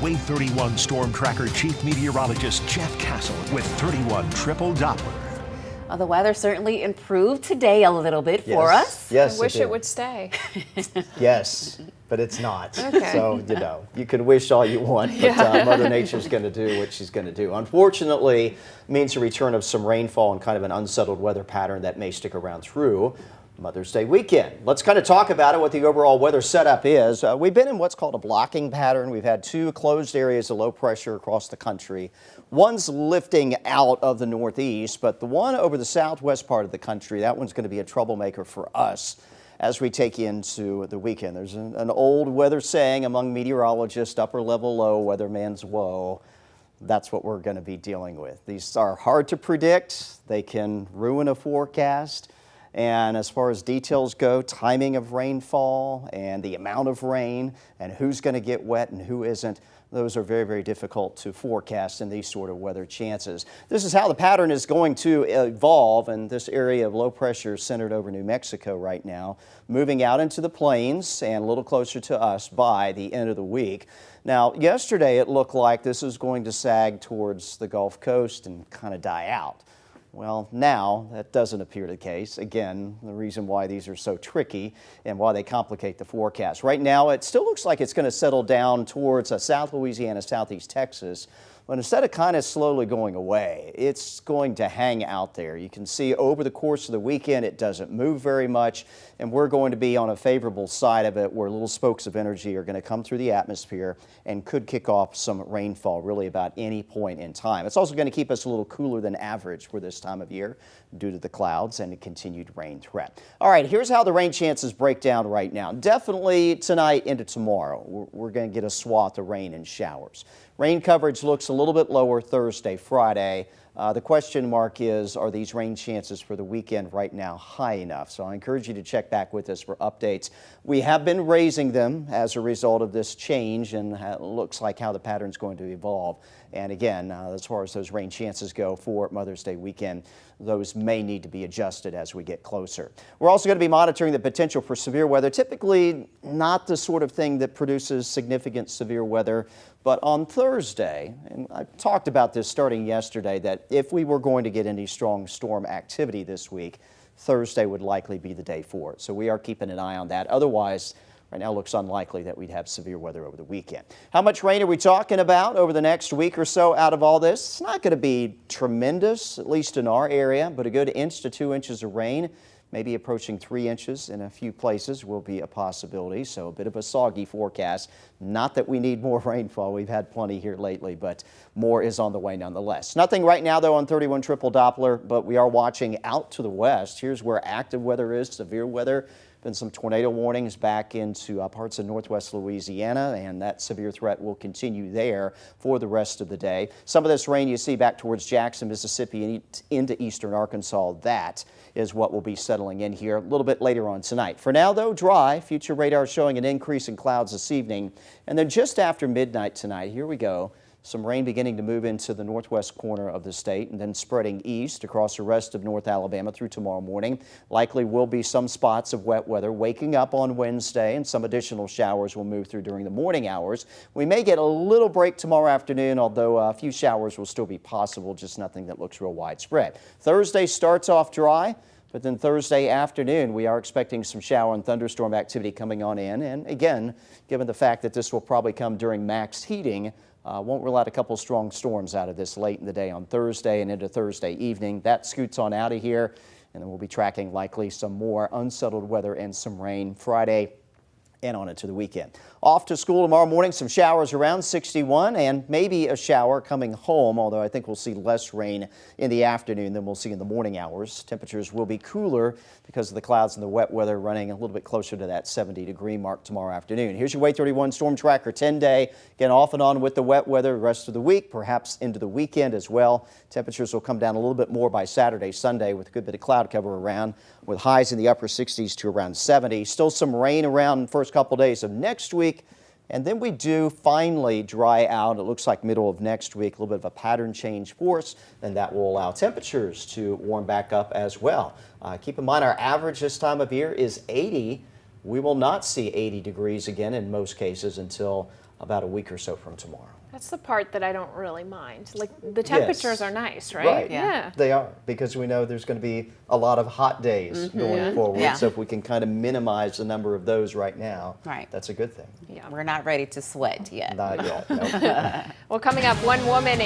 Wave 31 Storm Tracker Chief Meteorologist Jeff Castle with 31 Triple Doppler. Well, the weather certainly improved today a little bit for us. Yes, I wish it would stay. Yes, but it's not. Okay. So, you can wish all you want, but Mother Nature's going to do what she's going to do. Unfortunately, it means a return of some rainfall and kind of an unsettled weather pattern that may stick around through Mother's Day weekend. Let's kind of talk about it, what the overall weather setup is. We've been in what's called a blocking pattern. We've had two closed areas of low pressure across the country. One's lifting out of the northeast, but the one over the southwest part of the country, that one's going to be a troublemaker for us as we take into the weekend. There's an old weather saying among meteorologists, upper level low, weatherman's woe. That's what we're going to be dealing with. These are hard to predict. They can ruin a forecast. And as far as details go, timing of rainfall and the amount of rain and who's going to get wet and who isn't, those are very, very difficult to forecast in these sort of weather chances. This is how the pattern is going to evolve in this area of low pressure centered over New Mexico right now, moving out into the plains and a little closer to us by the end of the week. Now, yesterday it looked like this is going to sag towards the Gulf Coast and kind of die out. Well, now that doesn't appear the case. Again, the reason why these are so tricky and why they complicate the forecast. Right now, it still looks like it's going to settle down towards South Louisiana, southeast Texas. But instead of kind of slowly going away, it's going to hang out there. You can see over the course of the weekend, it doesn't move very much, and we're going to be on a favorable side of it where little spokes of energy are going to come through the atmosphere and could kick off some rainfall really about any point in time. It's also going to keep us a little cooler than average for this time of year due to the clouds and a continued rain threat. All right, here's how the rain chances break down right now. Definitely tonight into tomorrow, we're going to get a swath of rain and showers. Rain coverage looks a little bit lower Thursday, Friday. The question mark is, are these rain chances for the weekend right now high enough? So I encourage you to check back with us for updates. We have been raising them as a result of this change, and it looks like how the pattern is going to evolve. And again, as far as those rain chances go for Mother's Day weekend, those may need to be adjusted as we get closer. We're also going to be monitoring the potential for severe weather. Typically not the sort of thing that produces significant severe weather, but on Thursday, and I talked about this starting yesterday, that if we were going to get any strong storm activity this week, Thursday would likely be the day for it. So we are keeping an eye on that. Otherwise, right now it looks unlikely that we'd have severe weather over the weekend. How much rain are we talking about over the next week or so out of all this? It's not going to be tremendous, at least in our area, but a good 1 to 2 inches of rain, maybe approaching 3 inches in a few places will be a possibility. So a bit of a soggy forecast. Not that we need more rainfall. We've had plenty here lately, but more is on the way nonetheless. Nothing right now, though, on 31 Triple Doppler, but we are watching out to the west. Here's where active weather is, severe weather. Been some tornado warnings back into parts of northwest Louisiana, and that severe threat will continue there for the rest of the day. Some of this rain you see back towards Jackson, Mississippi, and into eastern Arkansas. That is what will be settling in here a little bit later on tonight. For now, though, dry. Future radar showing an increase in clouds this evening. And then just after midnight tonight, here we go. Some rain beginning to move into the northwest corner of the state and then spreading east across the rest of North Alabama through tomorrow morning. Likely will be some spots of wet weather waking up on Wednesday, and some additional showers will move through during the morning hours. We may get a little break tomorrow afternoon, although a few showers will still be possible, just nothing that looks real widespread. Thursday starts off dry. But then Thursday afternoon, we are expecting some shower and thunderstorm activity coming on in. And again, given the fact that this will probably come during max heating, won't rule out a couple strong storms out of this late in the day on Thursday and into Thursday evening. That scoots on out of here, and then we'll be tracking likely some more unsettled weather and some rain Friday and on into the weekend. Off to school tomorrow morning, some showers around 61 and maybe a shower coming home, although I think we'll see less rain in the afternoon than we'll see in the morning hours. Temperatures will be cooler because of the clouds and the wet weather, running a little bit closer to that 70-degree mark tomorrow afternoon. Here's your Wave 31 Storm Tracker 10-day. Again, off and on with the wet weather the rest of the week, perhaps into the weekend as well. Temperatures will come down a little bit more by Saturday, Sunday, with a good bit of cloud cover around, with highs in the upper 60s to around 70. Still some rain around the first couple days of next week. And then we do finally dry out. It looks like middle of next week, a little bit of a pattern change for us, and that will allow temperatures to warm back up as well. Keep in mind our average this time of year is 80. We will not see 80 degrees again in most cases until about a week or so from tomorrow. That's the part that I don't really mind. Like the temperatures are nice, right? Right. Yeah. They are, because we know there's going to be a lot of hot days going forward. Yeah. So if we can kind of minimize the number of those right now, Right. that's a good thing. Yeah. We're not ready to sweat yet. Not yet. No. Well, coming up, one woman